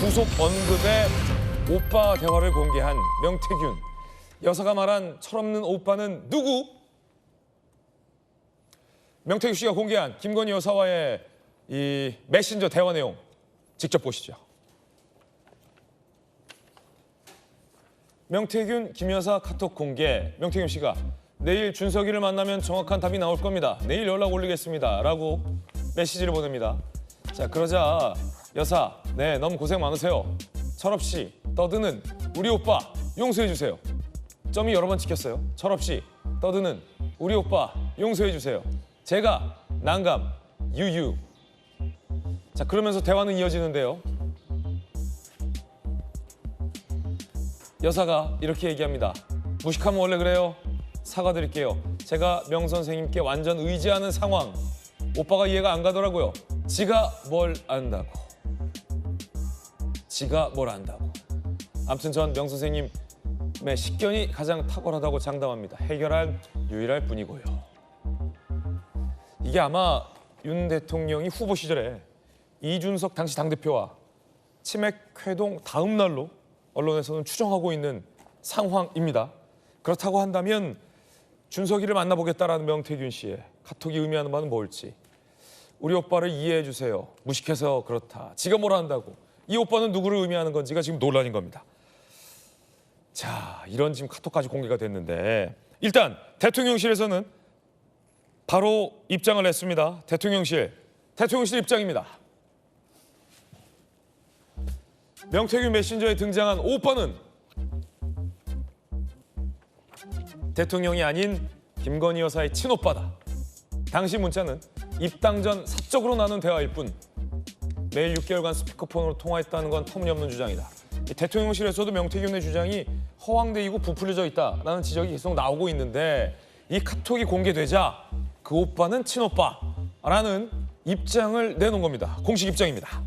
구속 언급의 오빠 대화를 공개한 명태균. 여사가 말한 철없는 오빠는 누구? 명태균 씨가 공개한 김건희 여사와의 이 메신저 대화 내용 직접 보시죠. 명태균, 김 여사 카톡 공개. 명태균 씨가 내일 준석이를 만나면 정확한 답이 나올 겁니다. 내일 연락 올리겠습니다. 라고 메시지를 보냅니다. 자, 그러자 여사, 네, 너무 고생 많으세요. 철없이 떠드는 우리 오빠 용서해 주세요. 점이 여러 번 찍혔어요. 철없이 떠드는 우리 오빠 용서해 주세요. 제가 난감 유유. 자, 그러면서 대화는 이어지는데요. 여사가 이렇게 얘기합니다. 무식하면 원래 그래요. 사과드릴게요. 제가 명 선생님께 완전 의지하는 상황. 오빠가 이해가 안 가더라고요. 지가 뭘 안다고. 지가 뭘 안다고. 아무튼 전 명 선생님의 식견이 가장 탁월하다고 장담합니다. 해결할 유일할 분이고요. 이게 아마 윤 대통령이 후보 시절에 이준석 당시 당대표와 치맥 회동 다음 날로 언론에서는 추정하고 있는 상황입니다. 그렇다고 한다면 준석이를 만나보겠다라는 명태균 씨의 카톡이 의미하는 바는 뭘지. 우리 오빠를 이해해 주세요. 무식해서 그렇다. 지가 뭘 한다고. 이 오빠는 누구를 의미하는 건지가 지금 논란인 겁니다. 자, 이런 지금 카톡까지 공개가 됐는데 일단 대통령실에서는 바로 입장을 냈습니다. 대통령실 입장입니다. 명태균 메신저에 등장한 오빠는 대통령이 아닌 김건희 여사의 친오빠다. 당시 문자는 입당 전 사적으로 나눈 대화일 뿐 매일 6개월간 스피커폰으로 통화했다는 건 터무니없는 주장이다. 대통령실에서도 명태균의 주장이 허황되이고 부풀려져 있다라는 지적이 계속 나오고 있는데 이 카톡이 공개되자 그 오빠는 친오빠라는 입장을 내놓은 겁니다. 공식 입장입니다.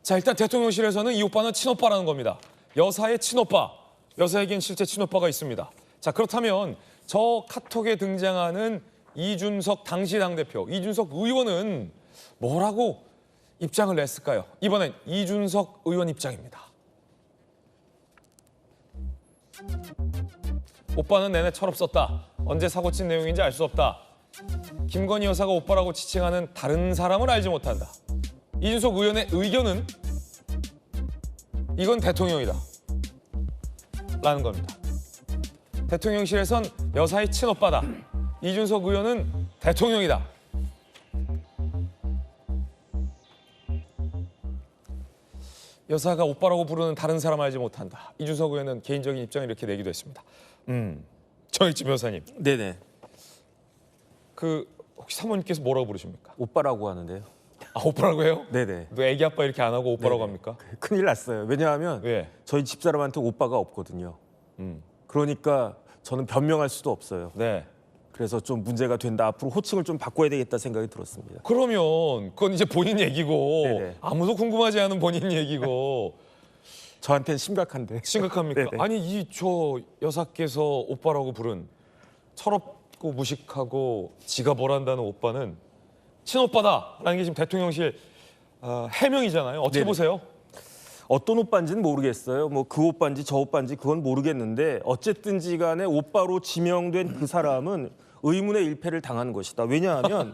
자, 일단 대통령실에서는 이 오빠는 친오빠라는 겁니다. 여사의 친오빠. 여사에겐 실제 친오빠가 있습니다. 자, 그렇다면 저 카톡에 등장하는 이준석 당시 당대표, 이준석 의원은 뭐라고 입장을 냈을까요? 이번엔 이준석 의원 입장입니다. 오빠는 내내 철없었다. 언제 사고친 내용인지 알 수 없다. 김건희 여사가 오빠라고 지칭하는 다른 사람을 알지 못한다. 이준석 의원의 의견은 이건 대통령이다. 라는 겁니다. 대통령실에선 여사의 친오빠다. 이준석 의원은 대통령이다. 여사가 오빠라고 부르는 다른 사람 알지 못한다. 이준석 의원은 개인적인 입장을 이렇게 내기도 했습니다. 정익진 변호사님. 네네. 그 혹시 사모님께서 뭐라고 부르십니까? 오빠라고 하는데요. 아, 오빠라고 해요? 네네. 너 애기 아빠 이렇게 안 하고 오빠라고 네네. 합니까? 큰일 났어요. 왜냐하면 왜? 저희 집사람한테 오빠가 없거든요. 그러니까 저는 변명할 수도 없어요. 네. 그래서 좀 문제가 된다. 앞으로 호칭을 좀 바꿔야 되겠다 생각이 들었습니다. 그러면 그건 이제 본인 얘기고 네네. 아무도 궁금하지 않은 본인 얘기고 저한테는 심각한데. 심각합니까? 네네. 아니 이 저 여사께서 오빠라고 부른 철없고 무식하고 지가 뭘 한다는 오빠는 친오빠다라는 게 지금 대통령실 해명이잖아요. 어떻게 네네. 보세요? 어떤 오빠인지는 모르겠어요. 뭐 그 오빠인지 저 오빠인지 그건 모르겠는데 어쨌든지 간에 오빠로 지명된 그 사람은 의문의 일패를 당한 것이다. 왜냐하면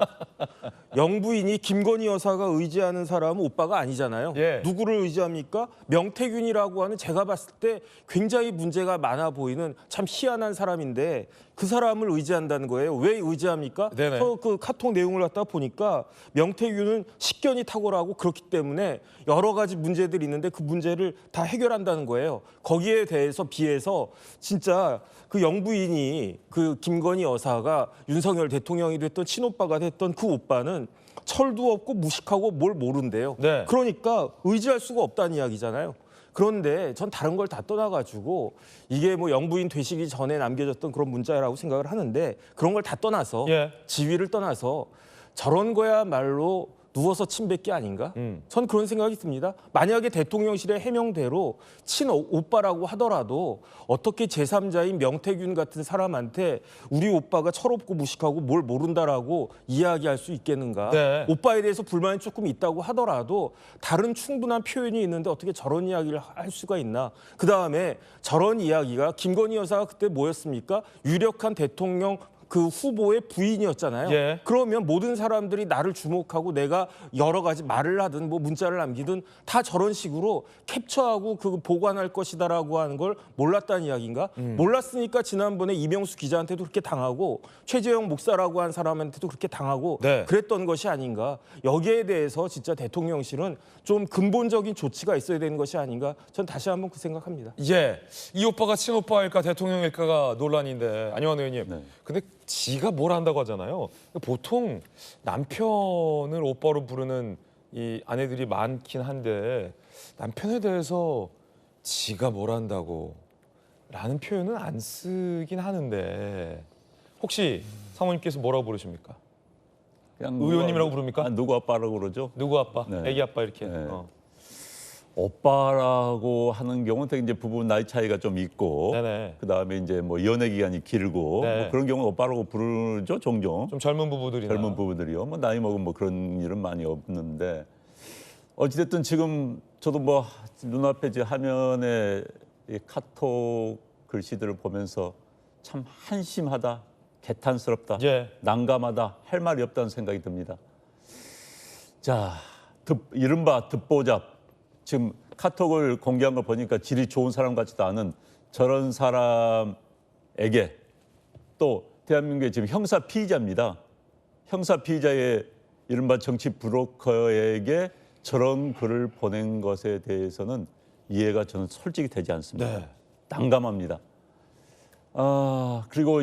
영부인이 김건희 여사가 의지하는 사람은 오빠가 아니잖아요. 예. 누구를 의지합니까? 명태균이라고 하는 제가 봤을 때 굉장히 문제가 많아 보이는 참 희한한 사람인데 그 사람을 의지한다는 거예요. 왜 의지합니까? 네네. 그 카톡 내용을 갖다 보니까 명태균은 식견이 탁월하고 그렇기 때문에 여러 가지 문제들이 있는데 그 문제를 다 해결한다는 거예요. 거기에 대해서 비해서 진짜 그 영부인이 그 김건희 여사가 윤석열 대통령이 됐던 친오빠가 됐던 그 오빠는 철도 없고 무식하고 뭘 모른대요. 네. 그러니까 의지할 수가 없다는 이야기잖아요. 그런데 전 다른 걸 다 떠나가지고 이게 뭐 영부인 되시기 전에 남겨졌던 그런 문자라고 생각을 하는데 그런 걸 다 떠나서 예. 지위를 떠나서 저런 거야말로 누워서 침뱉기 아닌가? 전 그런 생각이 듭니다. 만약에 대통령실의 해명대로 친오빠라고 하더라도 어떻게 제3자인 명태균 같은 사람한테 우리 오빠가 철없고 무식하고 뭘 모른다라고 이야기할 수 있겠는가? 네. 오빠에 대해서 불만이 조금 있다고 하더라도 다른 충분한 표현이 있는데 어떻게 저런 이야기를 할 수가 있나? 그다음에 저런 이야기가 김건희 여사가 그때 뭐였습니까? 유력한 대통령 그 후보의 부인이었잖아요. 예. 그러면 모든 사람들이 나를 주목하고 내가 여러 가지 말을 하든 뭐 문자를 남기든 다 저런 식으로 캡처하고 그 보관할 것이다라고 하는 걸 몰랐다는 이야기인가? 몰랐으니까 지난번에 이명수 기자한테도 그렇게 당하고 최재형 목사라고 한 사람한테도 그렇게 당하고 네. 그랬던 것이 아닌가? 여기에 대해서 진짜 대통령실은 좀 근본적인 조치가 있어야 되는 것이 아닌가? 전 다시 한번 그 생각합니다. 예, 이 오빠가 친오빠일까 대통령일까가 논란인데 안녕한 의원님. 네. 근데 지가 뭘 한다고 하잖아요. 보통 남편을 오빠로 부르는 이 아내들이 많긴 한데 남편에 대해서 지가 뭘 한다고 라는 표현은 안 쓰긴 하는데 혹시 사모님께서 뭐라고 부르십니까? 그냥 의원님이라고 부릅니까? 누구 아빠라고 그러죠. 누구 아빠? 네. 애기 아빠 이렇게. 네. 오빠라고 하는 경우는 되게 이제 부부 나이 차이가 좀 있고, 네네. 그 다음에 이제 뭐 연애 기간이 길고 네. 뭐 그런 경우는 오빠라고 부르죠 종종. 좀 젊은 부부들이나. 젊은 부부들이요. 뭐 나이 먹은 뭐 그런 일은 많이 없는데 어찌됐든 지금 저도 뭐 눈앞에 이제 화면에 이 카톡 글씨들을 보면서 참 한심하다, 개탄스럽다, 예. 난감하다, 할 말이 없다는 생각이 듭니다. 자, 이른바 듣보잡. 지금 카톡을 공개한 걸 보니까 질이 좋은 사람 같지도 않은 저런 사람에게 또 대한민국의 지금 형사 피의자입니다. 형사 피의자의 이른바 정치 브로커에게 저런 글을 보낸 것에 대해서는 이해가 저는 솔직히 되지 않습니다. 네. 난감합니다. 그리고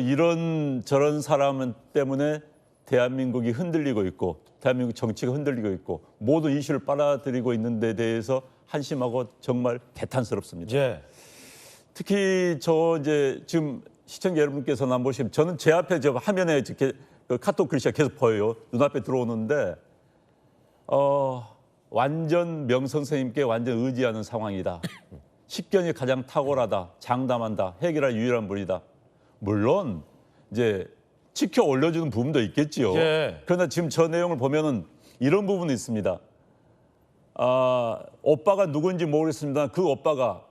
저런 사람 때문에 대한민국이 흔들리고 있고 대한민국 정치가 흔들리고 있고 모든 이슈를 빨아들이고 있는 데 대해서 한심하고 정말 개탄스럽습니다. 예. 특히 이제 지금 시청자 여러분께서는 안 보시면 저는 제 앞에 저 화면에 이렇게 그 카톡 글씨가 계속 보여요. 눈앞에 들어오는데 완전 명 선생님께 완전 의지하는 상황이다. 식견이 가장 탁월하다. 장담한다. 해결할 유일한 분이다. 물론 이제 지켜 올려주는 부분도 있겠지요. 예. 그러나 지금 저 내용을 보면은 이런 부분이 있습니다. 오빠가 누군지 모르겠습니다. 그 오빠가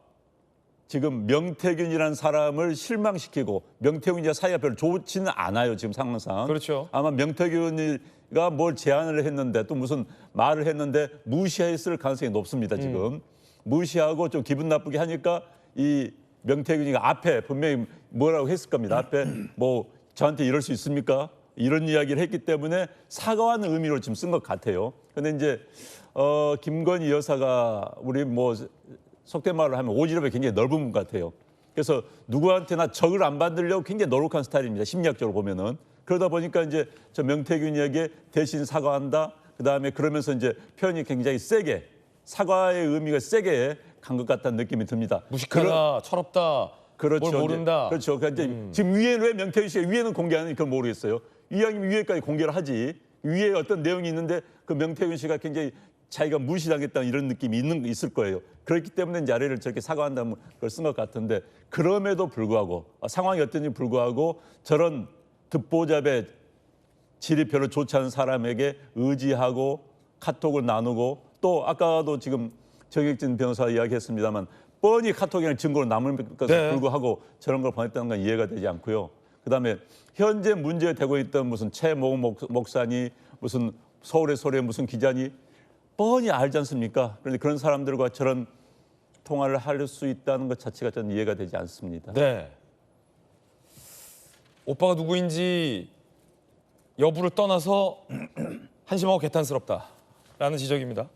지금 명태균이라는 사람을 실망시키고 명태균이와 사이가 별로 좋지는 않아요. 지금 상황상. 그렇죠. 아마 명태균이가 뭘 제안을 했는데 또 무슨 말을 했는데 무시했을 가능성이 높습니다. 지금. 무시하고 좀 기분 나쁘게 하니까 이 명태균이가 앞에 분명히 뭐라고 했을 겁니다. 앞에 뭐 저한테 이럴 수 있습니까? 이런 이야기를 했기 때문에 사과하는 의미로 지금 쓴 것 같아요. 근데 이제 김건희 여사가 우리 뭐 속된 말을 하면 오지랖이 굉장히 넓은 분 같아요. 그래서 누구한테나 적을 안 받으려고 굉장히 노력한 스타일입니다. 심리학적으로 보면은. 그러다 보니까 이제 저 명태균이에게 대신 사과한다. 그다음에 그러면서 이제 표현이 굉장히 세게 사과의 의미가 세게 간 것 같다는 느낌이 듭니다. 무식하다, 철없다, 그렇죠. 뭘 모른다. 이제, 그렇죠. 그러니까 이제 지금 위에는 왜 명태균 씨가 위에는 공개하는지 그걸 모르겠어요. 이왕이면 위에까지 공개를 하지. 위에 어떤 내용이 있는데 그 명태균 씨가 굉장히 자기가 무시당했다는 이런 느낌이 있을 거예요. 그렇기 때문에 이제 아래를 저렇게 사과한다는 걸 쓴 것 같은데 그럼에도 불구하고 상황이 어떤지 불구하고 저런 듣보잡의 질이 별로 좋지 않은 사람에게 의지하고 카톡을 나누고 또 아까도 지금 정혁진 변호사 이야기했습니다만 뻔히 카톡이나 증거로 남을 것에 네. 불구하고 저런 걸 보냈다는 건 이해가 되지 않고요. 그다음에 현재 문제되고 있던 무슨 최모 목사니 무슨 서울의 소리에 무슨 기자니 뻔히 알지 않습니까? 그런데 그런 사람들과 저런 통화를 할 수 있다는 것 자체가 저는 이해가 되지 않습니다. 네. 오빠가 누구인지 여부를 떠나서 한심하고 개탄스럽다라는 지적입니다.